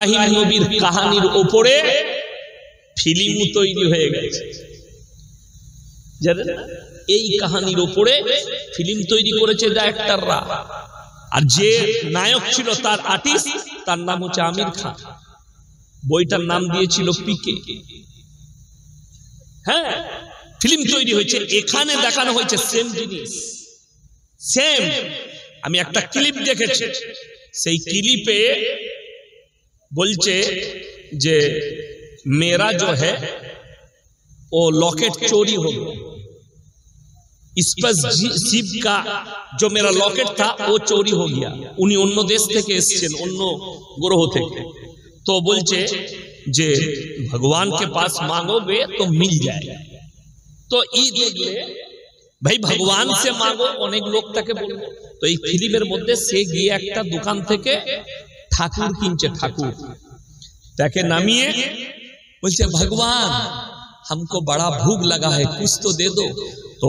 ইব্রাহিম নবীর কাহিনীর উপরে ফিল্ম তৈরি হয়ে গেছে, জানেন? এই কাহিনীর উপরে ফিল্ম তৈরি করেছে ডাইরেক্টররা, আর যে নায়ক ছিল তার আর্টিস্ট, তার নাম হচ্ছে আমির খান। বইটার নাম দিয়েছিল পিকে। হ্যাঁ, ফিল্ম তৈরি হয়েছে, এখানে দেখানো হয়েছে সেম জিনিস, সেম। আমি একটা ক্লিপ দেখেছি, সেই ক্লিপে বলছে যে मेरा जो है वो लॉकेट चोरी हो गया, स्पेसशिप का जो मेरा लॉकेट था वो चोरी हो गया। उन्हीं অন্য দেশ থেকে এসেছেন, অন্য গ্রহ থেকে। तो बोलছে যে भगवान के पास मांगोगे तो मिल जाएगा। तो এই দেখলে ভাই ভগবান से मांगो, অনেক লোক তাকে বলবে। তো এই ফিল্মের মধ্যে সে গিয়ে একটা দোকান থেকে ঠাকুর কিনছে, ঠাকুর তাকে নামিয়ে বলছে भगवान हमको बड़ा भूख लगा है, कुछ तो दे दो। तो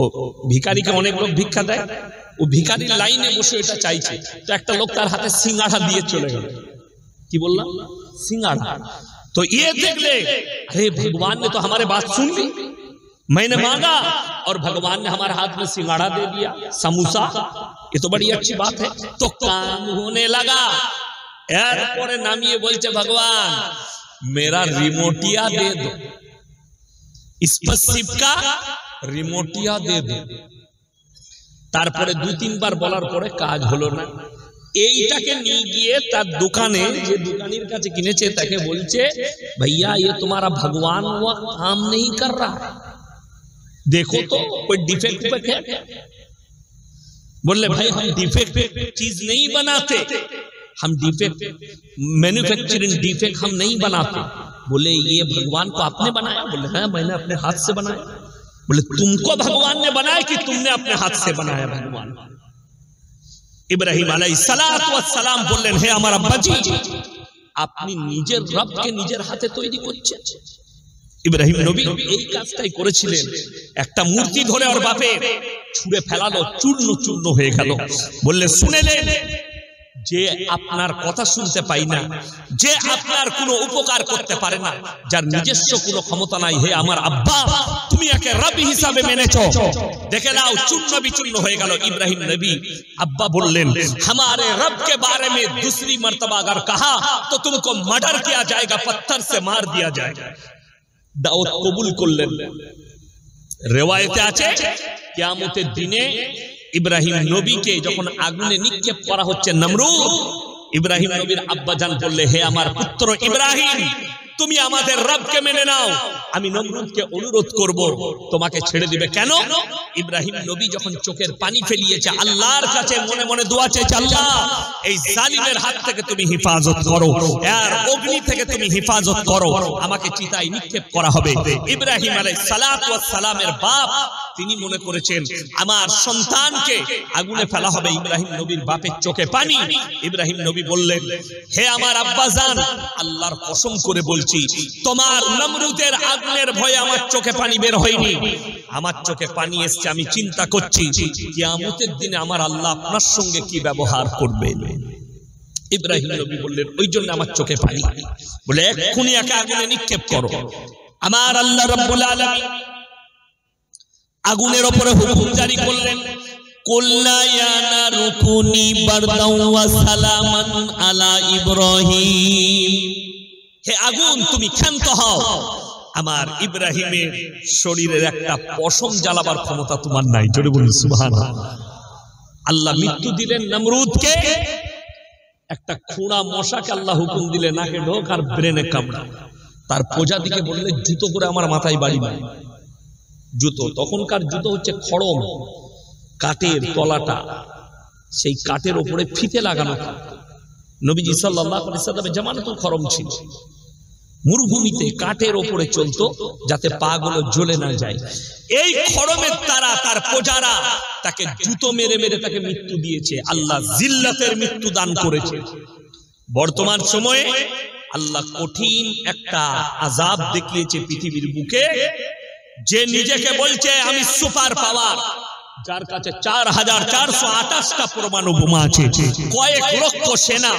भिखारी के अनेक लोग भिक्षा देय, वो भिखारी लाइने बसे এটা চাইছে। তো একটা লোক তার হাতে সিঙ্গাড়া দিয়ে চলে গেল। কি বললাম? सिंगाड़ा। तो ये देख ले, अरे भगवान ने तो हमारे बात सुन ली, मैंने मांगा और भगवान ने हमारे हाथ में सिंगाड़ा दे दिया, समोसा, ये तो बड़ी अच्छी बात है। तो काम होने लगा। एरपरे नामिए बोलছে भगवान मेरा रिमोटिया दे दो, स्पेसशिप का रिमोटिया दे दो। তারপরে দুই তিনবার বলার পরে কাজ হলো না। এইটাকে নিয়ে গিয়ে তার দোকানে, যে দোকানির কাছে কিনেছে, তাকে বলছে भैया ये तुम्हारा भगवान हुआ काम नहीं कर रहा है, देखो तो कोई डिफेक्ट है। बोले भाई हम डिफेक्ट चीज नहीं बनाते, हम डिफेक्ट मैन्युफैक्चरिंग डिफेक्ट हम नहीं बनाते। बोले ये भगवान को आपने बनाया? बोले हाँ मैंने अपने हाथ से बनाया। बोले तुमको भगवान ने बनाया कि तुमने अपने हाथ से बनाया? भगवान इब्राहिम अलैहिस्सलातु वस्सलाम बोलলেন হে আমার আব্বাজি, আপনি নিজের রবকে নিজের হাতে তৈরি করছেন। ইব্রাহিম নবী এই কাজটাই করেছিলেন। একটা মূর্তি ধরে ওর বাপে ছুঁড়ে ফেলালো, চূর্ণ চূর্ণ হয়ে গেল। বললে শুনেলেন যে আপনার কথা শুনতে পাই না, যে আপনার কোনো উপকার করতে পারে না, যার নিজস্ব কোনো ক্ষমতা নাই, হে আমার আব্বা তুমি একে রব হিসাবে মেনেছো, দেখে নাও চূর্ণ বিচূর্ণ হয়ে গেল। ইব্রাহিম নবী আব্বা বললেন हमारे रब के बारे में दूसरी मर्तबा अगर कहा तो तुमको मर्डर किया जाएगा, पत्थर से मार दिया जाएगा। দাওয়াত কবুল করলেন। রিওয়ায়েতে আছে কিয়ামতের দিনে ইব্রাহিম নবীকে যখন আগুনে নিক্ষেপ করা হচ্ছে নমরুদ, ইব্রাহিম নবীর আব্বাজান বললে হে আমার পুত্র ইব্রাহিম তুমি আমাদের রবকে মেনে নাও, আমি নমরুদকে অনুরোধ করব তোমাকে ছেড়ে দিবে। কেন? ইব্রাহিম নবী যখন চোখের পানি ফেলিয়েছে, আল্লাহর কাছে মনে মনে দোয়া চেয়েছে, আল্লাহ এই জালিমের হাত থেকে তুমি হেফাজত করো, এর অগ্নি থেকে তুমি হেফাজত করো, আমাকে চিতায় নিক্ষেপ করা হবে। ইব্রাহিম আলাইহিস সালাতু ওয়াস সালামের বাপ তিনি মনে করেছেন আমার সন্তানকে আগুনে ফেলা হবে। ইব্রাহিম নবীর বাপের চোখে পানি। ইব্রাহিম নবী বললেন হে আমার আব্বাজান আল্লাহর কসম করে বলছি তোমার নমরুদের আগুনের ভয়ে আমার চোখে পানি বের হয়নি, আমার চোখে পানি এসেছে। আমি চিন্তা করছি কিয়ামতের দিনে আমার আল্লাহ আপনার সঙ্গে কি ব্যবহার করবে। ইব্রাহিম নবী বললেন ওই জন্য আমার চোখে পানি। বলে এক্ষুনি একে আগুনে নিক্ষেপ করো। আমার আল্লাহ রাব্বুল আলামিন আগুনের উপরে হুকুম জারি করলেন, কুল্লা ইয়া নারু কুনি বারদাও ওয়া সালামান আলা ইব্রাহিম, হে আগুন তুমি ক্ষান্ত হও, আমার ইব্রাহিমের শরীরের একটা পশম জ্বালাবার ক্ষমতা তোমার নাই। জোরে বলুন সুবহানাল্লাহ। আল্লাহ মৃত্যু দিলেন নমরুদকে, একটা খোঁড়া মশাকে আল্লাহ হুকুম দিলে নাকে ঢোক আর ব্রেনে কামড়া। তার প্রজাতিকে বললে জুতো করে আমার মাথায় বাড়ি মারি। জুতো, তখনকার জুতো হচ্ছে খড়ম, কাঠের তলাটা, সেই কাঠের উপরে ফিতে লাগানো থাকতো। নবীজি সাল্লাল্লাহু আলাইহি সাল্লামের জামানাতেও খড়ম ছিল। মরুভূমিতে কাঠের উপরে চলতো যাতে পা গুলো জ্বলে না যায়। এই খড়মের দ্বারা তার প্রজারা তাকে জুতো মেরে মেরে তাকে মৃত্যু দিয়েছে। আল্লাহ জিল্লাতের মৃত্যু দান করেছে। বর্তমান সময়ে আল্লাহ কঠিন একটা আযাব দেখিয়েছে পৃথিবীর বুকে। যে নিজেকে বলছে আমি সুপার পাওয়ার, যার কাছে 4428টা পরমাণু বোমা আছে, কয়েক লক্ষ সেনা,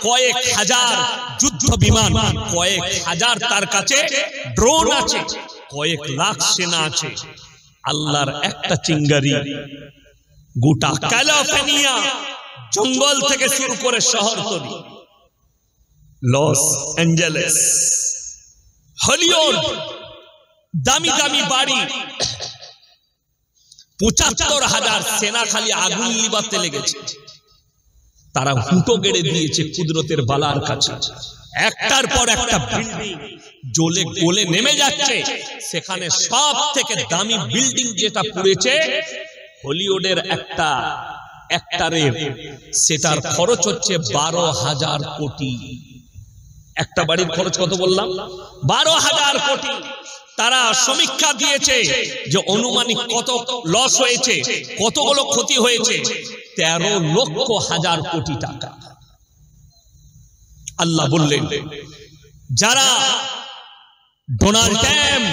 কয়েক হাজার যুদ্ধ বিমান, কয়েক হাজার তার কাছে ড্রোন আছে, কয়েক লাখ সেনা আছে। আল্লাহর একটা চিঙ্গারি গোটা ক্যালিফোর্নিয়া জঙ্গল থেকে শুরু করে শহরতলি, লস অ্যাঞ্জেলেস, হলিউড, দামি দামি বাড়ি, ৭৫,০০০ সেনা খালি আগুন লিবাতে লেগেছে। তারা হুঁটো গেড়ে দিয়েছে কুদরতের বালার কাছে। একটার পর একটা বিল্ডিং জ্বলে গলে নেমে যাচ্ছে। সেখানে সব থেকে দামি বিল্ডিং যেটা পুড়েছে, হলিউডের একটা অ্যাক্টরের, সেটার খরচ হচ্ছে ১২,০০০ কোটি। একটা বাড়ির খরচ কত বললাম? ১২,০০০ কোটি। তারা সমীক্ষা দিয়েছে যে অনুমানিক কত লস হয়েছে, কতগুলো ক্ষতি হয়েছে, ১৩,০০,০০০ কোটি টাকা। আল্লাহ বললেন, যারা ডোনাল্ড ট্রাম্প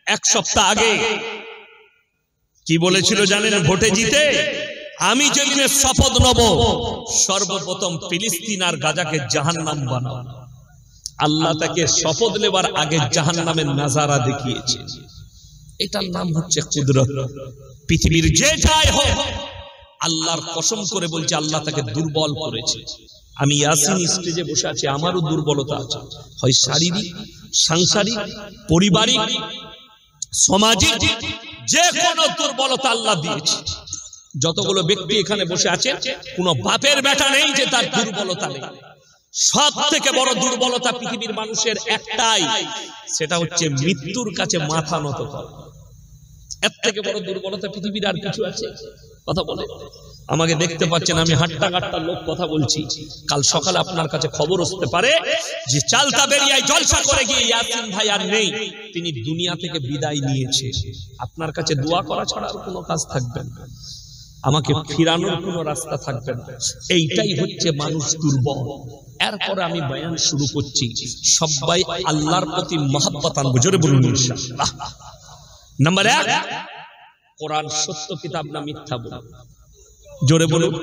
১ সপ্তাহ আগে কি বলেছিল জানেন? ভোটে জিতে আমি যেদিনে শপথ নেব, সর্বপ্রথম ফিলিস্তিন আর গাজাকে জাহান্নাম বানাবো। আল্লাহ তাকে শপথ নেবার আগে জাহান্নামের নাজারা দেখিয়েছে। এটার নাম হচ্ছে কুদরত। পৃথিবীর যে যাই হোক, আল্লাহর কসম করে বলছে, আল্লাহ তাকে দুর্বল করেছে। আমি ইয়াসিন স্টেজে বসে আছি, আমারও দুর্বলতা আছে, হয় শারীরিক, সাংসারিক, পারিবারিক, সামাজিক, যে কোনো দুর্বলতা আল্লাহ দিয়েছে। যতগুলো ব্যক্তি এখানে বসে আছে, কোনো বাপের বেটা নেই যে তার দুর্বলতা নেই। সব থেকে বড় দুর্বলতা পৃথিবীর মানুষের একটাই, সেটা হচ্ছে মৃত্যুর কাছে মাথা নত করা। এর থেকে বড় দুর্বলতা পৃথিবীর আর কিছু আছে? কথা বলে আমাকে দেখতে পাচ্ছেন, আমি হাট্টা কাট্টা লোক কথা বলছি। কাল সকালে আপনার কাছে খবর আসতে পারে যে চালতা বেরিয়ায় জলসা করে গিয়ে ইয়াসিন ভাই আর নেই, তিনি দুনিয়া থেকে বিদায় নিয়েছে। আপনার কাছে দোয়া করা ছাড়া আর কোনো কাজ থাকবে না, আমাকে ফিরানোর কোনো রাস্তা থাকবে না। এইটাই হচ্ছে মানুষ দুর্বল। এরপরে আমি বয়ান শুরু করছি। সবাই আল্লাহর প্রতি মহব্বত আনবো, জোরে বলুন ইনশাআল্লাহ। নাম্বার 1, কোরআন সত্য কিতাব না মিথ্যা বলুন? জোরে বলুন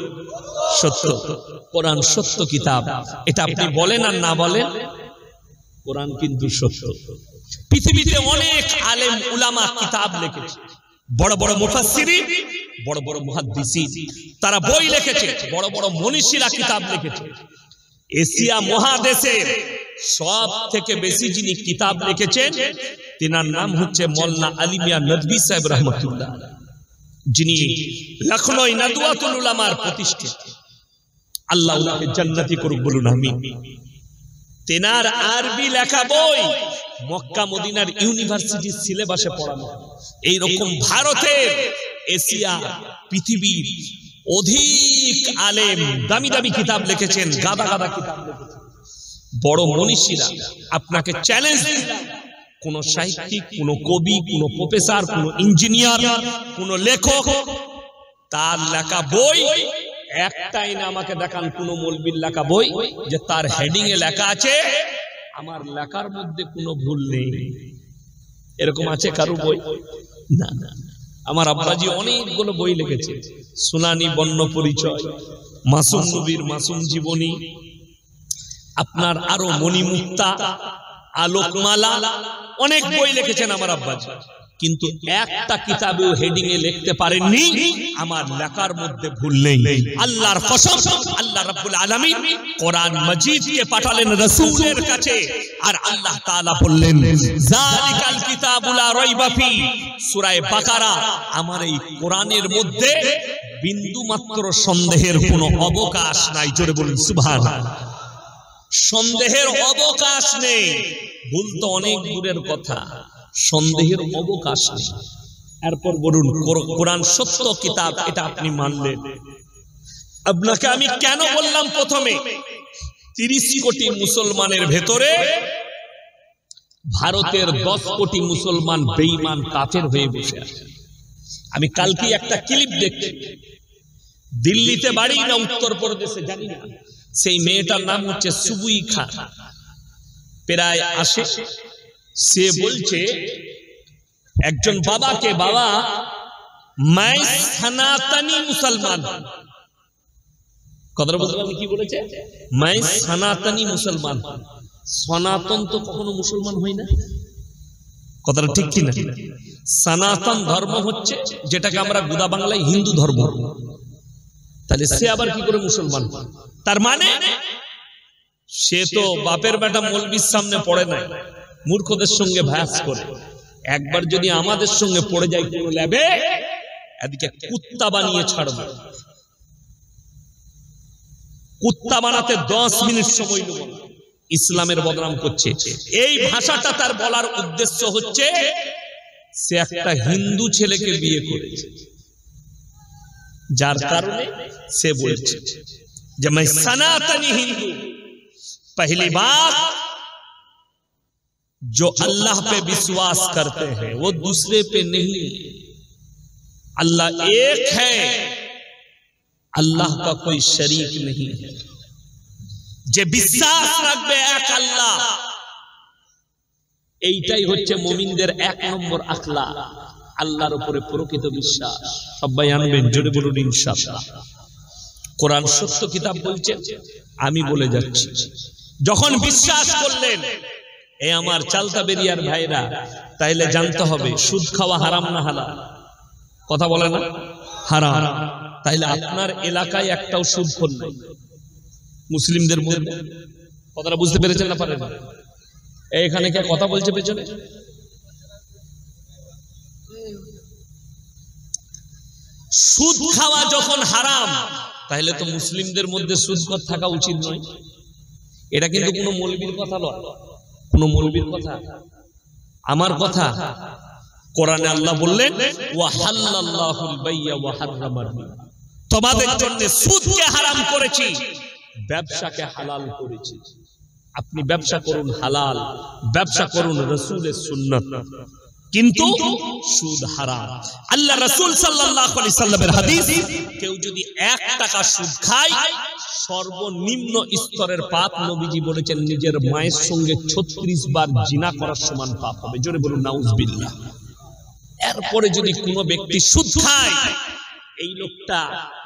সত্য। কোরআন সত্য কিতাব, এটা আপনি বলেন আর না বলেন, কোরআন কিন্তু সত্য। পৃথিবীতে অনেক আলেম উলামা কিতাব লিখেছে, বড় বড় মুফাসসিরিন, বড় বড় মুহাদ্দিসিন, তারা বই লিখেছে, বড় বড় মনীষীরা কিতাব লিখেছে। এশিয়া মহাদেশের সব থেকে বেশি যিনি কিতাব লিখেছেন, তিনার নাম হচ্ছে মওলানা আলী মিয়া নদভী সাহেব রহমাতুল্লাহ, যিনি লখনৌ নাদওয়াতুল উলামার প্রতিষ্ঠাতা। আল্লাহ ওনাকে জান্নাতি করুক, বলুন আমিন। তেনার আরবি লেখা বই মক্কা মদিনার ইউনিভার্সিটির সিলেবাসে পড়ানো। এইরকম ভারতের, এশিয়া, পৃথিবীর অধিক আলেম দামি দামি কিতাব লিখেছেন, গাদা গাদা কিতাব লিখেছেন, বড় মনীষীরা। আপনাকে চ্যালেঞ্জ দিলাম, কোন সাহিত্যিক, কোন কবি, কোন প্রফেসর, কোন ইঞ্জিনিয়ার, কোন লেখক, তার লেখা বই একটাই না আমাকে দেখান কোন মৌলবীর লেখা বই যে তার হেডিং এ লেখা আছে আমার লেখার মধ্যে কোনো ভুল নেই। এরকম আছে কারো বই? না না। আমার আব্বাজি অনেকগুলো বই লিখেছে, সুনানি বর্ণ পরিচয়, মাসুম নবীর মাসুম জীবনী, আপনার আরো মণিমুক্তা, আলোকমালা, অনেক বই লিখেছেন আমার আব্বাজি। কিন্তু একটা কিতাবেও হেডিং এ লিখতে পারেননি আমার লেখার মধ্যে ভুল নেই। আল্লাহর কসম, আল্লাহ রাব্বুল আলামিন কোরআন মাজিদকে পাঠালেন রাসূলের কাছে, আর আল্লাহ তাআলা বললেন যালিকাল কিতাবু লা রাইবা ফি, সূরা বাকারা। আমার এই কোরআনের মধ্যে বিন্দু মাত্র সন্দেহের কোনো অবকাশ নাই। জোরে বলুন সুবহানাল্লাহ। সন্দেহের অবকাশ নেই। ভুল তো অনেক দূরের কথা, সন্দেহের অবকাশ নেই। এরপর বলুন কোরআন সত্য কিতাব, এটা আপনি মানলেন। আপনাকে আমি কেন বললাম প্রথমে 30 কোটি মুসলমানের ভেতরে ভারতের 10 কোটি মুসলমান বেঈমান কাফের হয়ে বসে আছে। আমি কালকে একটা ক্লিপ দেখছি, দিল্লিতে বাড়ি না উত্তরপ্রদেশে জানি না, সেই মেয়েটার নাম হচ্ছে সুবুই খান, প্রায় 80। সে বলছে একজন বাবাকে, বাবা मैं सनातनी मुसलमान। কথাটা বুঝতে পারলেন কি বলেছে? मैं सनातनी मुसलमान। সনাতন তো কখনো মুসলমান হয় না, কথাটা ঠিক কি না? সনাতন ধর্ম হচ্ছে যেটাকে আমরা গুদা বাংলায় হিন্দু ধর্ম, তাহলে সে আবার কি করে মুসলমান? তার মানে সে তো বাপের বেটা মৌলবীর সামনে পড়ে নাই, মূর্খদের সঙ্গে ভাস করে। একবার যদি আমাদের সঙ্গে পড়ে যায় কোনো ল্যাবে, এদিকে কুত্তা বানিয়ে ছাড়বে। কুত্তা বানাতে 10 মিনিট সময় নেব। ইসলামের বদনাম করছে। এই ভাষাটা তার বলার উদ্দেশ্য হচ্ছে সে একটা হিন্দু ছেলেকে বিয়ে করেছে, যার কারণে সে বলছে যে मैं सनातनी हिंदू। पहली बात, जो अल्लाह पे विश्वास करते हैं वो दूसरे पे नहीं। अल्लाह एक है, अल्लाह का कोई शरीक नहीं है। যে বিশ্বাস রাখবে এক আল্লাহ, এইটাই হচ্ছে মুমিনদের 1 নম্বর আখলাক। আল্লাহর উপরে প্রকৃত বিশ্বাস। সবাই আনবেন, জোরে বলুন ইনশাআল্লাহ। কোরআন সত্য কিতাব বলছে, আমি বলে যাচ্ছি। যখন বিশ্বাস করলেন এ আমার চালতা বেরিয়ার ভাইরা, তাইলে জানতে হবে সুদ খাওয়া হারাম না হালাল? কথা বলে না হারাম। তাইলে আপনার এলাকায় একটাও সুদখোর নাই মুসলিমদের মধ্যে। কথাটা বুঝতে পেরেছেন না পারেন? এখানে কে কথা বলছে পেছনে? সুদ খাওয়া যখন হারাম, তাহলে তো মুসলিমদের মধ্যে সুদখোর থাকা উচিত নয়। এটা কিন্তু কোনো মৌলবীর কথা নয়, কোনো মৌলবীর কথা, আমার কথা। কোরআনে আল্লাহ বললেন ওয়া হাল্লাল্লাহুল বাইয়া ওয়া হাররামার রিবা। তোমাদের জন্য সুদকে হারাম করেছি, ব্যবসাকে হালাল করেছি। আপনি ব্যবসা করুন হালাল, ব্যবসা করুন রাসূলের সুন্নাত, কিন্তু সুদ হারাম। আল্লাহ রাসূল সাল্লাল্লাহু আলাইহি সাল্লামের হাদিস, কেউ যদি 1 টাকা সুদ খায়, সর্বনিম্ন স্তরের পাপ নবীজি বলেছেন নিজের মায়ের সঙ্গে 36 বার জিনা করার সমান পাপ হবে। জোরে বলুন নাউজুবিল্লাহ। এরপরে যদি কোনো ব্যক্তি সুদ খায়, এই লোকটা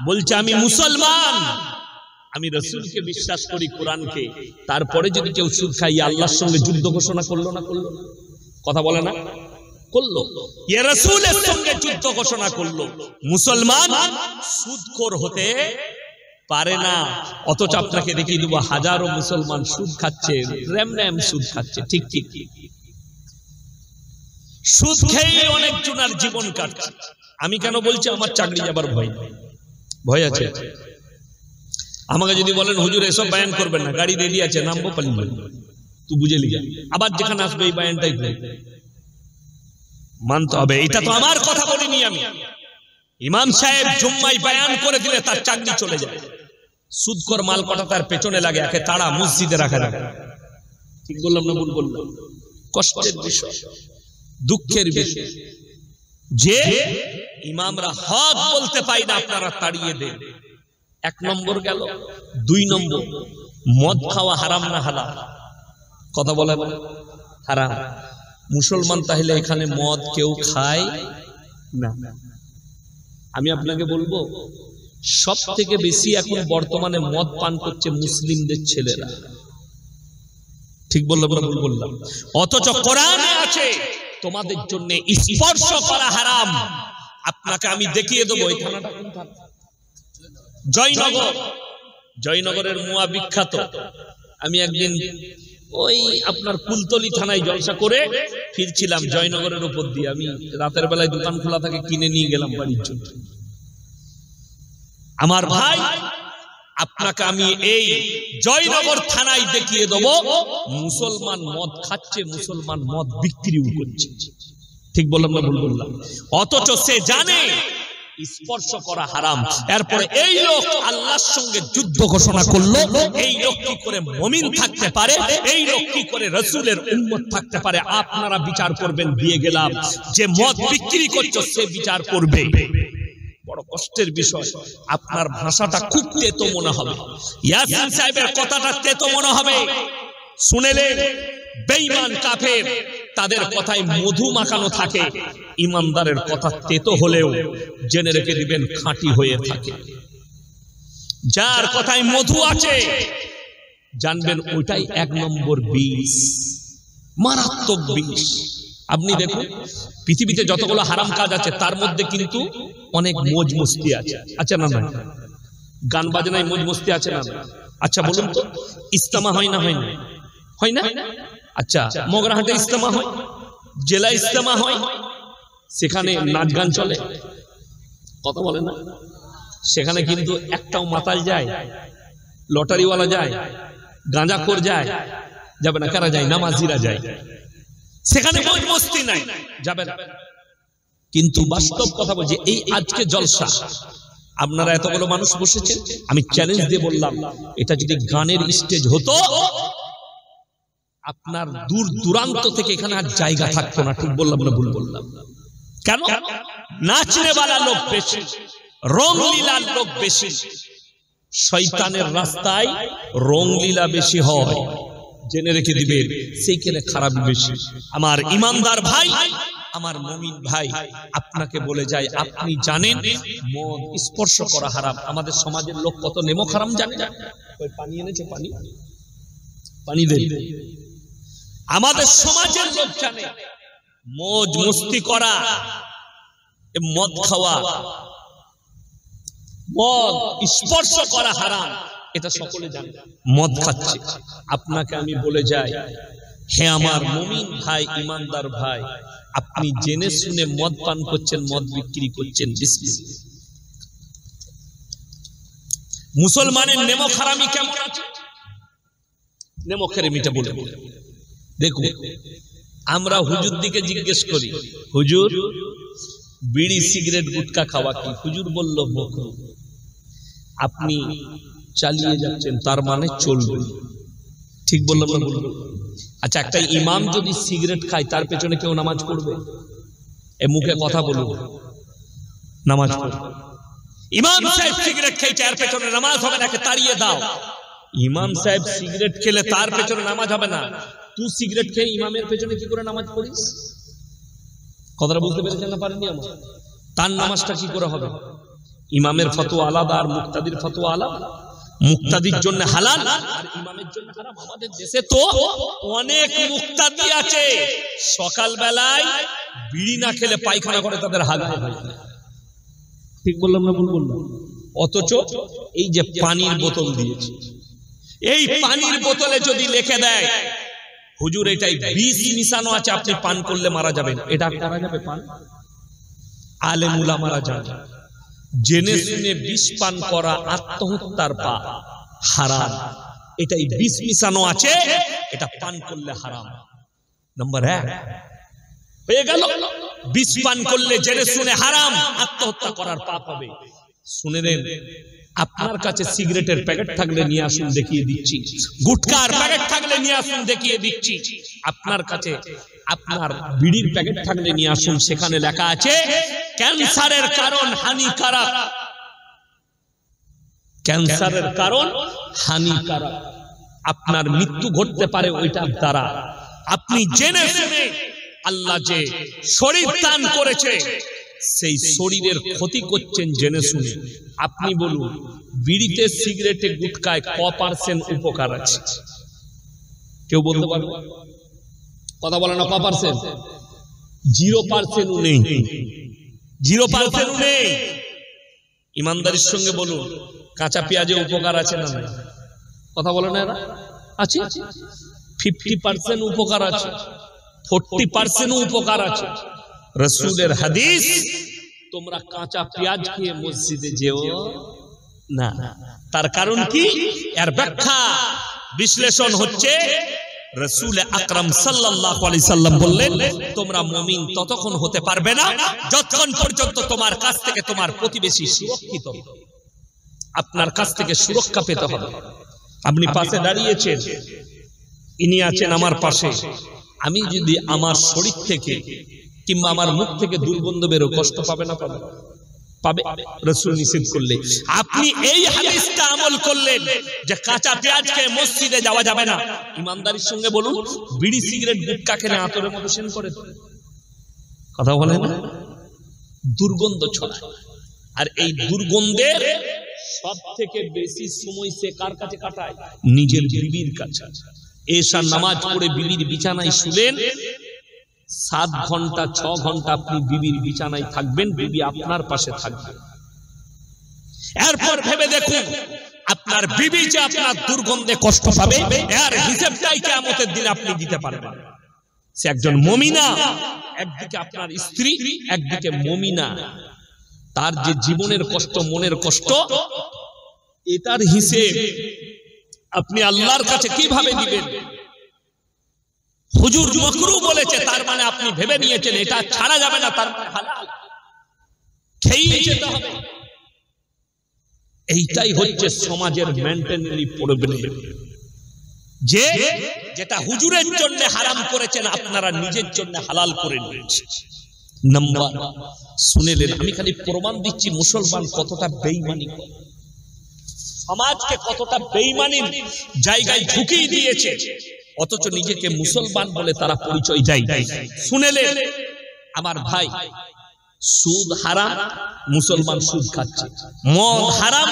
বলছে আমি মুসলমান, আমি রাসূলকে বিশ্বাস করি, কোরআনকে, তারপরে যদি কেউ সুদ খায়, আল্লাহর সঙ্গে যুদ্ধ ঘোষণা করলো না করলো? কথা বলে না? করলো। ইয়া রাসূলের সঙ্গে যুদ্ধ ঘোষণা করলো। মুসলমান সুদখোর হতে পারে না। অথচ আপনাকে দেখিয়ে দেবো হাজারো মুসলমান সুদ খাচ্ছে, র‍্যাম সুদ খাচ্ছে। ঠিক ঠিক, সুদ খেয়ে অনেক জনের জীবন কাটছে। আমি কেন বলছি? আমার চাকরি যাবার ভয়, ভয় আছে। আমাকে যদি বলেন হুজুর এসব বায়ান করবেন না, গাড়ি রেডি আছে, নামবো, পালিয়ে তুই বুঝে লিখা, আবার যেখানে আসবে এই বায়ানটাই মানতে হবে। এটা তো আমার কথা বলিনি আমি। ইমাম সাহেব জুম্মায় বায়ান করে দিলে তার চাকরি চলে যায়। সুদখোর মাল কটা তার পেছনে লাগে, একে তাড়া মসজিদে রাখা যাবে। ঠিক বললাম না ভুল বললাম? কষ্টের বিষয়, দুঃখের বিষয় যে ইমামরা হক বলতে পাই না, আপনারা তাড়িয়ে দেন। 1 নম্বর গেল। 2 নম্বর, মদ খাওয়া হারাম না হালাল? কথা বলে হারাম। মুসলমান তাহলে এখানে মদ কেউ খায় না। আমি আপনাকে বলবো সব থেকে বেশি এখন বর্তমানে মদ পান করছে মুসলিমদের ছেলেরা। ঠিক বললাম না ভুল বললাম? অথচ কোরআনে আছে তোমাদের জন্য স্পর্শ করা হারাম। আপনাকে আমি দেখিয়ে দেবো। এই থানাটা কোন থানা? জয়নগর। জয়নগরের মুয়া বিখ্যাত। আমি একদিন ওই আপনার কুলতলি থানায় জলসা করে ফিরছিলাম জয়নগরের উপর দিয়ে। আমি রাতের বেলায় দোকান খোলা থাকে, কিনে নিয়ে গেলাম বাড়ির জন্য। আমার ভাই, আপনাকে আমি এই জয়নগর থানায় দেখিয়ে দেবো মুসলমান মদ খাচ্ছে, মুসলমান মদ বিক্রিও করছে। ঠিক বললাম না ভুল বললাম? অথচ সে জানে স্পর্শ করা হারাম। এরপরে এই লোক আল্লাহর সঙ্গে যুদ্ধ ঘোষণা করলো। এই লোক কি করে মুমিন থাকতে পারে? এই লোক কি করে রাসূলের উম্মত থাকতে পারে? আপনারা বিচার করবেন। দিয়ে গেলাম যে মদ বিক্রি করছে সে বিচার করবে। বড় কষ্টের বিষয়। আপনার ভাষাটা খুব তেতো মনে হবে, ইয়াসিন সাহেবের কথাটা তেতো মনে হবে। শুনেলেন বেঈমান কাফের, তাদের কথায় মধু মাখানো থাকে। ইমানদারের কথা তেতো হলেও জেনে রেখে দিবেন খাঁটি হয়ে থাকে। যার কথায় মধু আছে জানবেন ওইটাই 1 নম্বর বিষ, মারাত্মক বিষ। আপনি দেখুন পৃথিবীতে যতগুলো হারাম কাজ আছে তার মধ্যে কিন্তু অনেক মौज মস্তি আছে, আছে না না? গান বাজনায় মौज মস্তি আছে না? আচ্ছা বলুন তো, ইজতেমা হয় না হয় না? হয় না? আচ্ছা মগরাহাটে ইজতেমা হয়, জেলা ইজতেমা হয়, সেখানে নাচ গান চলে, কথা বলে না? সেখানে কিন্তু একটাও মাতাল যায়, লটারিওয়ালা যায়, গাঁজাখোর যায়, যাবে না? কারা যায়? নামাজিরা যায়। সেখানে মौज মস্তি নাই, যাবে না। কিন্তু বাস্তব কথা বলছি, এই আজকে জলসা আপনারা এতগুলো মানুষ বসেছেন, আমি চ্যালেঞ্জ দিয়ে বললাম এটা যদি গানের স্টেজ হতো আপনার দূর দূরান্ত থেকে এখানে আর জায়গা থাকতো না। ঠিক বললাম না ভুল বললাম? কেন? নাচনে वाला লোক বেশি, রংলীলার লোক বেশি, শয়তানের রাস্তায় রংলীলা বেশি হয়, জেনে রেখে দিবেন সেইখানে খারাপ বেশি। আমার ইমানদার ভাই, আমার মুমিন ভাই, আপনাকে বলে যায় আপনি জানেন মদ স্পর্শ করা হারাম। আমাদের সমাজের লোক কত নেমক হারাম জানে? ওই পানি এনেছে, পানি পানি দেন। আমাদের সমাজের লোক জানে মौज মস্তি করা, মদ খাওয়া, মদ স্পর্শ করা হারাম, এটা সকলে জানে। মদ খাচ্ছে, আপনাকে আমি বলে যাই হে আমার মুমিন ভাই, ইমানদার ভাই, আপনি জেনে শুনে মদ পান করছেন, মদ বিক্রি করছেন, বিসমিল্লাহ। মুসলমানের নেমক হারামি কেমন আছে? নেমকের মিটা বলে দেখুন, আমরা হুজুর দিকে জিজ্ঞেস করি, হুজুর বিড়ি সিগারেট গুটকা খাওয়া কি? হুজুর বলল মাকরুহ। আপনি চালিয়ে যাচ্ছেন, তার মানে চলবে। ঠিক বললাম না ভুল? আচ্ছা একটা ইমাম যদি সিগারেট খায় তার পেছনে কেউ নামাজ পড়বে? এ মুখে কথা বলুন, নামাজ পড়বে। ইমাম সাহেব সিগারেট খেয়েছে, এর পেছনে নামাজ হবে না, তাড়িয়ে দাও। ইমাম সাহেব সিগারেট খেলে তার পেছনে নামাজ হবে না, তুই সিগারেট খেয়ে ইমামের পেছনে কি করে নামাজ পড়িস? কথাটা বুঝতে পেরেছেন না পারেননি? আমার তার নামাজটা কি করে হবে? ইমামের ফতোয়া আলাদা আর মুক্তাদির ফতোয়া আলাদা। মুক্তাদির জন্য হালাল আর ইমামের জন্য হারাম। আমাদের দেশে তো অনেক মুক্তাদি আছে, সকাল বেলায় বিড়ি না খেলে পায়খানা করে তাদের হাগা হয়। ঠিক বললাম না ভুল বললাম? অথচ এই যে পানির বোতল দিয়েছে, এই পানির বোতলে যদি লিখে দেয় হুজুর এটাই বিষ মিশানো আছে, আপনি পান করলে মারা যাবেন, এটা করা যাবে? পান আলেম উলামারা জানে, জেনে শুনে বিষ পান করা আত্মহত্যার পাপ, হারাম। এটাই বিষ মিশানো আছে, এটা পান করলে হারাম। নাম্বার 1 হয়ে গেল, বিষ পান করলে জেনে শুনে হারাম, আত্মহত্যা করার পাপ হবে। শুনে নেন, আপনার কাছে সিগারেটের প্যাকেট থাকলে নিয়ে আসুন, দেখিয়ে দিচ্ছি। গুটকার প্যাকেট থাকলে নিয়ে আসুন, দেখিয়ে দিচ্ছি। আপনার কাছে আপনার বিড়ির প্যাকেট থাকলে নিয়ে আসুন, সেখানে লেখা আছে ক্যান্সারের কারণ হানিকারক, ক্যান্সারের কারণ হানিকারক, আপনার মৃত্যু ঘটতে পারে ওইটার দ্বারা। আপনি জেনে শুনে আল্লাহ যে শরীর দান করেছে সেই শরীরের ক্ষতি করছেন জেনে শুনে। আপনি বলুন বিড়িতে সিগারেটে গুটকায় % উপকার আছে? কেউ বলতে পারবে? কথা বলে না। %? 0% নেই, 0% নেই। ইমানদারির সঙ্গে বলুন কাঁচা পেঁয়াজে উপকার আছে না? কথা বলে না? এরা আছে। 50% উপকার আছে, 40% উপকার আছে। রাসূলের হাদিস, তোমরা কাঁচা পেঁয়াজ খেয়ে মসজিদে যেও না। তার কারণ কি? এর ব্যাখ্যা বিশ্লেষণ হচ্ছে রাসূল আকরাম সাল্লাল্লাহু আলাইহি সাল্লাম বললেন, তোমরা মুমিন ততক্ষণ হতে পারবে না যতক্ষণ পর্যন্ত তোমার কাছ থেকে তোমার প্রতিবেশী সুরক্ষিত, আপনার কাছ থেকে সুরক্ষা পেতে হবে। আপনি পাশে দাঁড়িয়েছেন, ইনি আছেন আমার পাশে, আমি যদি আমার শরীর থেকে কিংবা আমার মুখ থেকে দুর্গন্ধ বেরো, কষ্ট পাবে না? পাবে, পাবে। রাসূল নিষেধ করলে আপনি এই হাদিসটা আমল করলেন যে কাঁচা পেঁয়াজ খেয়ে মসজিদে যাওয়া যাবে না। ইমানদারির সঙ্গে বলুন, বিড়ি সিগারেট গুটখা খেলে আতরের মতো সেন করে, কথা বলে না, দুর্গন্ধ ছড়ায়। আর এই দুর্গন্ধের সব থেকে বেশি সময় সে কার কাছে কাটায়? নিজের বিবির কাছে। এশার নামাজ পড়ে বিবির বিছানায় শুলেন, 7 ঘন্টা 6 ঘন্টা আপনি বিবির বিছানায় থাকবেন, বিবি আপনার পাশে থাকবে। এরপর ভেবে দেখুন আপনার বিবি যে আপনার দুর্গন্ধে কষ্ট পাবে, এর হিসাবটাই কিয়ামতের দিন আপনি দিতে পারবেন। সে একজন মুমিনা, একদিকে আপনার স্ত্রী, একদিকে মুমিনা, তার যে জীবনের কষ্ট, মনের কষ্ট, এটার হিসেব আপনি আল্লাহর কাছে কিভাবে দিবেন? হুজুর মাকরু বলেছে, তার মানে আপনি ভেবে নিয়েছেন এটা ছাড়া যাবে না, তার মানে হালাল, খেয়েই যেতে হবে। এইটাই হচ্ছে সমাজের মেন্টালি প্রবলেম, যে যেটা হুজুরের জন্য হারাম করেছেন আপনারা নিজের জন্য হালাল করে নিয়েছেন। নাম্বার শুনেলেন, আমি খালি প্রমাণ দিচ্ছি মুসলমান কতটা বেঈমানি করে, সমাজকে কতটা বেঈমানির জায়গায় ঢুকিয়ে দিয়েছে, অথচ নিজেকে মুসলমান বলে তারা পরিচয় দেয়। শুনেলেন আমার ভাই, সুদ হারাম, মুসলমান সুদ খাচ্ছে। মদ হারাম,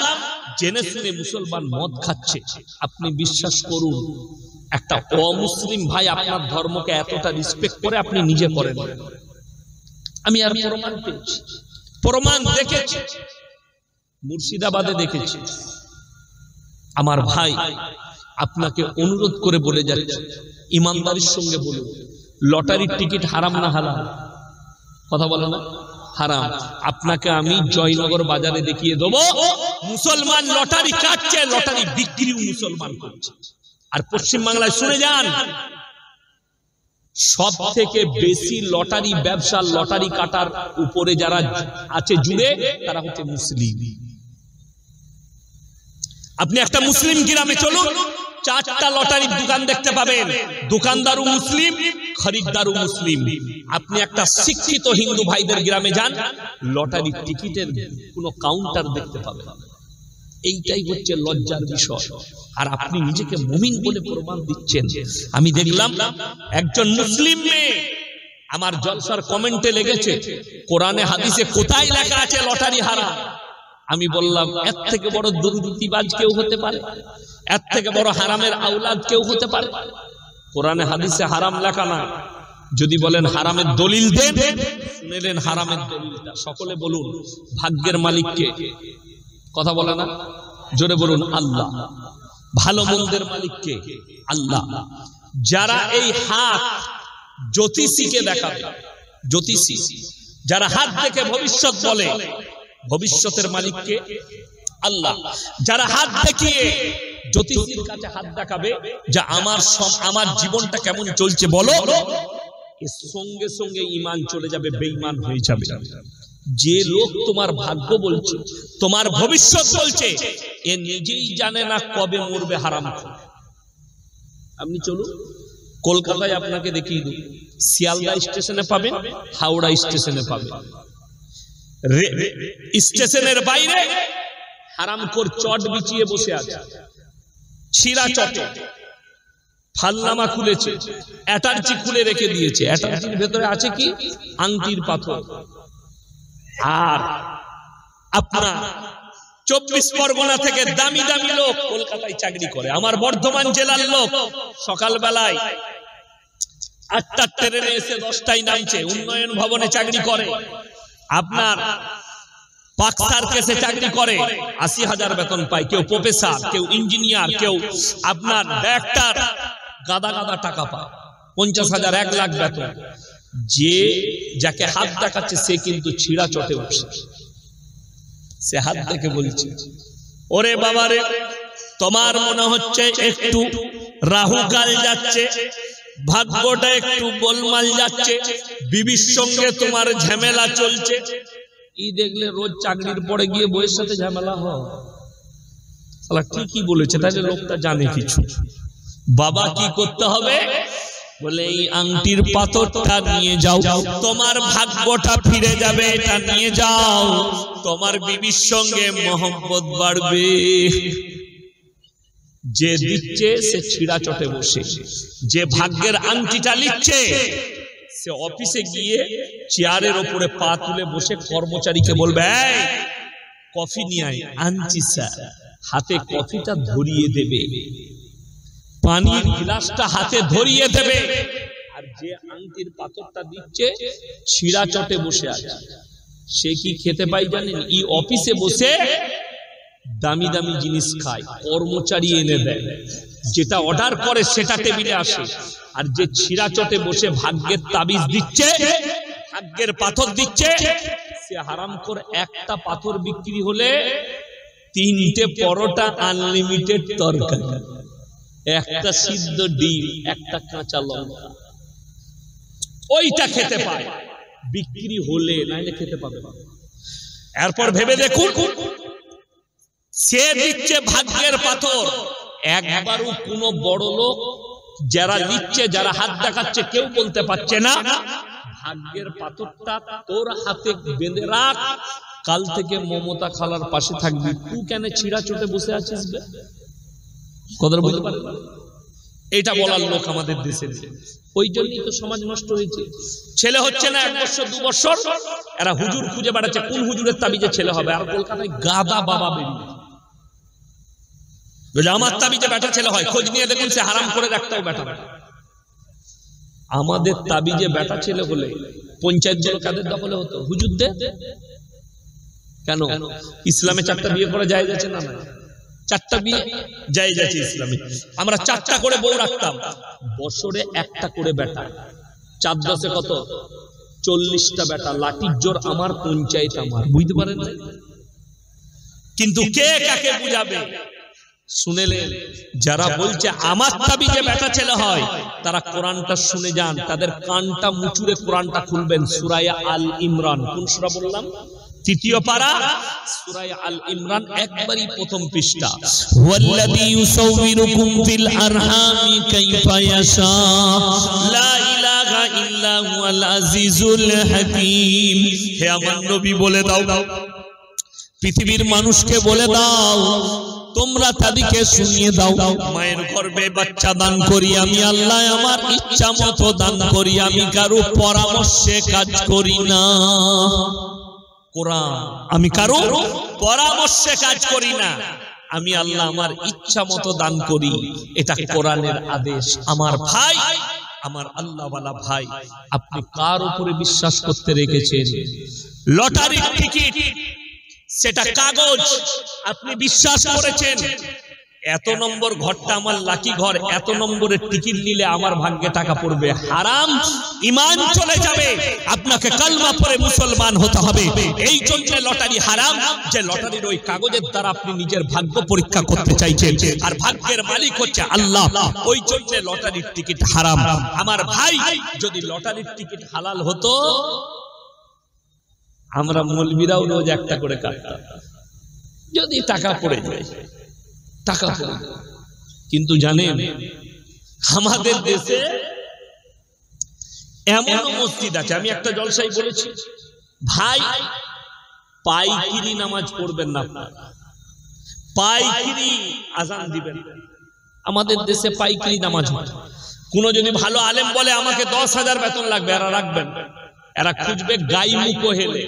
জেনে শুনে মুসলমান মদ খাচ্ছে। আপনি বিশ্বাস করুন, একটা অমুসলিম ভাই আপনার ধর্মকে এতটা রেসপেক্ট করে, আপনি নিজে করেন। আমি আর প্রমাণ পেয়েছি, প্রমাণ দেখেছি, মুর্শিদাবাদে দেখেছি। আমার ভাই, আপনাকে অনুরোধ করে বলে যাচ্ছে, ইমানদারির সঙ্গে বলুন, লটারির টিকিট হারাম না হালাল? কথা বলে না, হারাম। আপনাকে আমি জয়নগর বাজারে দেখিয়ে দেবো, মুসলমান লটারি কাটছে, লটারি বিক্রিও মুসলমান করছে। আর পশ্চিম বাংলায় শুনে যান, সব থেকে বেশি লটারি ব্যবসা, লটারি কাটার উপরে যারা আছে জুড়ে, তারা হচ্ছে মুসলিম। আপনি একটা মুসলিম গ্রামে চলুন, 4টা লটারির দোকান দেখতে পাবেন, দোকানদারও মুসলিম, খরিদ্দারও মুসলিম। আপনি একটা শিক্ষিত হিন্দু ভাইদের গ্রামে যান, লটারির টিকিটের কোনো কাউন্টার দেখতে পাবেন। এইটাই হচ্ছে লজ্জার বিষয়। আর আপনি নিজেকে মুমিন বলে প্রমাণ দিচ্ছেন। আমি দেখলাম একজন মুসলিম মেয়ে আমার জলসার কমেন্টে লেগেছে, কোরআনে হাদিসে কোথায় লেখা আছে লটারি হারাম? আমি বললাম, এর থেকে বড় দুর্নীতিবাজ কেউ হতে পারে? এর থেকে বড় হারামের আওলাদ কেউ হতে পারে? কোরআনে হাদিসে হারাম লেখা না। যদি বলেন হারামের দলিল দেন, শুনেলেন হারামের দলিলটা। সকলে বলুন, ভাগ্যের মালিককে? কথা বলে না, জোরে বলুন আল্লাহ। ভালো মন্দের মালিককে? আল্লাহ। যারা এই হাত জ্যোতিষীকে দেখাবে, জ্যোতিষী যারা হাত দেখে ভবিষ্যৎ বলে, ভবিষ্যতের মালিককে? আল্লাহ। যারা হাত দেখিয়ে জ্যোতিষীর কাছে হাত দেখাবে যে আমার জীবনটা কেমন চলছে বলো, এর সঙ্গে সঙ্গে ঈমান চলে যাবে, বেঈমান হয়ে যাবে। যে লোক তোমার ভাগ্য বলছে, তোমার ভবিষ্যৎ বলছে, এ নিজেই জানে না কবে মরবে হারাম। আপনি চলুন কলকাতায়, আপনাকে দেখিয়ে দেব, শিয়ালদা স্টেশনে পাবেন, হাওড়া স্টেশনে পাবেন। স্টেশনের বাইরে হারামখোর চট বিছিয়ে বসে আছে, ছিঁড়া চটে ফালনামা খুলেছে, অ্যাটার্জি খুলে রেখে দিয়েছে। অ্যাটার্জির ভেতরে আছে কি? আংটির পাথর। আর আপনার 24 পরগনা থেকে দামি দামি লোক কলকাতায় চাকরি করে। আমার বর্ধমান জেলার লোক সকালবেলায় 8টার ট্রেনে এসে 10টায় নামছে, উন্নয়ন ভবনে চাকরি করে। আপনার পাক সার্কেসে চাকরি করে, 80,000 বেতন পায়। কেউ প্রফেসর, কেউ ইঞ্জিনিয়ার, কেউ আপনার ডাক্তার, গাদা গাদা টাকা পায়, 50,000, 1 লাখ বেতন। যে যাকে হাত দেখাচ্ছে সে কিন্তু ছিঁড়া চটে বসে, সে হাত দেখে বলছে, ওরে বাবারে, তোমার মনে হচ্ছে একটু রাহু কাল যাচ্ছে, ভাগ্যটা একটু গোলমাল যাচ্ছে, বিবির সঙ্গে তোমার ঝামেলা চলছে। এই দেখলে রোজ চাকরির পরে গিয়ে বইয়ের সাথে ঝামেলা হয়। শালা ঠিকই বলেছে, তাহলে লোকটা জানে কিছু। বাবা কি করতে হবে? বলে এই আংটির পাথরটা নিয়ে যাও, তোমার ভাগ্যটা ফিরে যাবে, এটা নিয়ে যাও, তোমার বিবির সঙ্গে মহব্বত বাড়বে। যে দিচ্ছে সে ছিঁড়া চটে বসে, যে ভাগ্যের আংটিটা লিখছে সে অফিসে গিয়ে চেয়ারের উপরে পা তুলে বসে কর্মচারীকে বলবে, এই কফি নিয়ে আয়। আনছি স্যার। হাতে কফিটা ধরিয়ে দেবে, পানির গ্লাসটা হাতে ধরিয়ে দেবে, আর যে আংটির পাথরটা দিচ্ছে ছিঁড়া চটে বসে আছে। সে কি খেতে পাই জানেন? এই অফিসে বসে দামি দামি জিনিস খায়, কর্মচারী এনে দেয়, যেটা অর্ডার করে সেটা টেবিলে আসে। আর যে ছিঁড়া চটে বসে ভাগ্যের তাবিজ দিচ্ছে, ভাগ্যের পাথর দিচ্ছে, সে হারামখোর। একটা পাথর বিক্রি হলে 3টে পরোটা, আনলিমিটেড তরকারি, একটা সিদ্ধ ডিম, একটা কাঁচা লঙ্কা, ওইটা খেতে পায় বিক্রি হলে, নাইলে খেতে পাবে না। এরপর ভেবে দেখুন, সে দিচ্ছে ভাগ্যের পাথর। একবারও কোনো বড় লোক যারা দিচ্ছে, যারা হাত দেখাচ্ছে, কেউ বলতে পারছে না ভাগ্যের পাথরটা তোর হাতে বেঁধে রাখ, কাল থেকে মমতা খালার পাশে থাকবি, তুই কেন ছিঁড়া চটে বসে আছিস? কথা বলতে পারে এটা বলার লোক আমাদের দেশে নেই। ওই জন্যই তো সমাজ নষ্ট হয়েছে। ছেলে হচ্ছে না 1 বছর 2 বছর, এরা হুজুর খুঁজে বেড়াচ্ছে, কোন হুজুরের তাবিজে ছেলে হবে। আর কলকাতায় গাদা বাবা বেরিয়ে, আমার তাবিজে বেটা ছেলে হয়, খোঁজ নিয়ে দেখুন সে হারাম করে একটাও বেটা। আমাদের তাবিজে বেটা ছেলে হলে পঞ্চায়েত গুলো কাদের দখলে হতো? হুজুরদের। কেন? ইসলামে 4টা বিয়ে করা জায়েজ আছে না? 4টা বিয়ে জায়েজ আছে ইসলামে। আমরা 4টা করে বউ রাখতাম, বছরে 1টা করে বেটা, 4 10 কত? 40টা বেটা। লাঠির জোর আমার, পঞ্চায়েত আমার। বুঝতে পারেন? কিন্তু কে কাকে বুঝাবে? শুনেলেন, যারা বলছে আমার তাবিজে বেটা ছেলে হয়, তারা কোরআনটা শুনে যান, তাদের কানটা মুচুরে কোরআনটা খুলবেন। সূরা আল ইমরান, কোন সূরা বললাম? 3য় পারা, সূরা আল ইমরান, একবারই প্রথম পৃষ্ঠা। ওয়াল্লাযী ইউসাউবিরুকুম ফিল আরহামি কাইফা ইয়াশা লা ইলাহা ইল্লা হুয়াল আজিজুল হাকীম। হে আমার নবী বলে দাও, পৃথিবীর মানুষকে বলে দাও, তোমরা তাদেরকে শুনিয়ে দাও, মায়ের গর্ভে বাচ্চা দান করি আমি আল্লাহ, আমার ইচ্ছা মতো দান করি, আমি কারো পরামর্শে কাজ করি না। কোরআন, আমি কারো পরামর্শে কাজ করি না, আমি আল্লাহ আমার ইচ্ছা মতো দান করি। এটা কোরআনের আদেশ। আমার ভাই, আমার আল্লাহওয়ালা ভাই, আপনি কার উপরে বিশ্বাস করতে রেখেছেন? লটারির টিকিট, সেটা কাগজ, আপনি বিশ্বাস করেছেন এত নম্বর ঘরটা আমার লাকি ঘর, এত নম্বরের টিকিট নিলে আমার ভাগ্যে টাকা পড়বে। হারাম, ঈমান চলে যাবে, আপনাকে কালমা পড়ে মুসলমান হতে হবে। এই জন্য লটারি হারাম, যে লটারির ওই কাগজের দ্বারা আপনি নিজের ভাগ্য পরীক্ষা করতে চাইছেন, আর ভাগ্যের মালিক হচ্ছে আল্লাহ। ওই জন্য লটারির টিকিট হারাম। আমার ভাই, যদি লটারির টিকিট হালাল হতো, আমরা মৌলবীরাও রোজ 1টা করে কাটতাম, যদি টাকা পড়ে যায়, টাকা পড়ে যায়। কিন্তু জানেন, আমাদের দেশে এমন মসজিদ আছে, আমি একটা জলসায় বলেছি, ভাই পাইকিরি নামাজ পড়বেন না, পাইকিরি আজান দিবেন। আমাদের দেশে পাইকিরি নামাজ হয়। কোন যদি ভালো আলেম বলে আমাকে 10,000 বেতন লাগবে, এরা রাখবেন। এরা খুঁজবে গাইমুখো হেলে।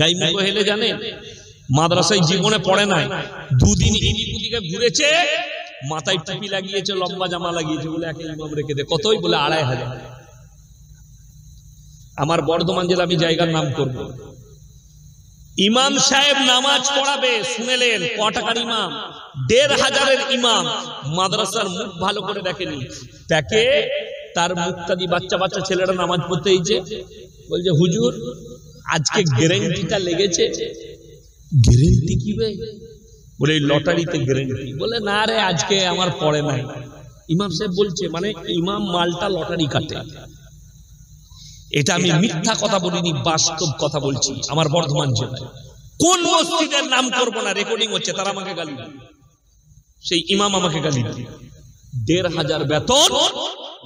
গাইমুখো হেলে জানেন? মাদ্রাসায় জীবনে পড়ে নাই, 2 দিন ইদিকে ঘুরেছে, মাথায় টুপি লাগিয়েছে, লম্বা জামা লাগিয়েছে, বলে একটা ইমাম রেখে দে। কতই? বলে 2,500। আমার বর্ধমান জেলা, আমি জায়গার নাম করব, ইমাম সাহেব নামাজ পড়াবে, শুনেলেন ক টাকার ইমাম? 1,500-এর ইমাম। মাদ্রাসার মুখ ভালো করে দেখেনি, তাকে তার মুখটা দিয়ে বাচ্চা বাচ্চা ছেলেরা নামাজ পড়তে এইছে, বলছে হুজুর আজকে গ্যারান্টিটা লেগেছে। গ্যারান্টি কি বে? বলে লটারিতে গ্যারান্টি। বলে না রে, আজকে আমার পড়ে নাই। ইমাম সাহেব বলছে, মানে ইমাম মালটা লটারি কাটে। এটা আমি মিথ্যা কথা বলিনি, বাস্তব কথা বলছি। আমার বর্ধমান জেলায় কোন মসজিদের নাম করব না, রেকর্ডিং হচ্ছে, তারা আমাকে গালি দেয়, সেই ইমাম আমাকে গালি দেয়। 1,500 বেতন,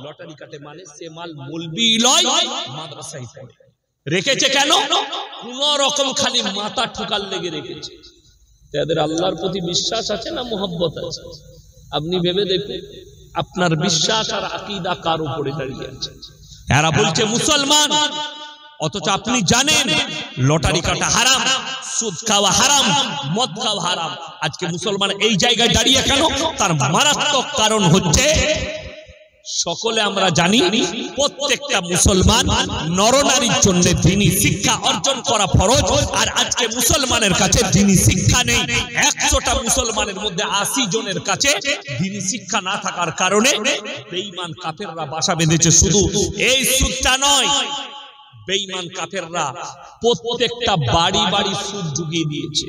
লটারি কাটে, মানে সে মাল মৌলবি লয়, মাদ্রাসায় পড়ে। রেখেছে কেন? কোন রকম খালি মাথা ঠুকাল লেগে রেখেছে। তাদের আল্লাহর প্রতি বিশ্বাস আছে না মোহাব্বত আছে? আপনি ভেবে দেখুন, আপনার বিশ্বাস আর আকীদা কার উপরে দাঁড়িয়ে আছে? এরা বলছে মুসলমান, অথচ আপনি জানেন লটারি কাটা হারাম, সুদ খাওয়া হারাম, মদ খাওয়া হারাম। আজকে মুসলমান এই জায়গায় দাঁড়িয়ে কেন? তার মারাত্মক কারণ হচ্ছে সকলে আমরা জানি প্রত্যেকটা মুসলমান নরনারীর জন্য দ্বীনি শিক্ষা অর্জন করা ফরজ। আর আজকে মুসলমানের কাছে দ্বীনি শিক্ষা নেই। 100টা মুসলমানের মধ্যে 80 জনের কাছে দ্বীনি শিক্ষা না থাকার কারণে বেঈমান কাফেররা বাসা বেঁধেছে। শুধু এই সুদটা নয়, বেঈমান কাফেররা প্রত্যেকটা বাড়ি বাড়ি সুদ ঢুকিয়ে দিয়েছে।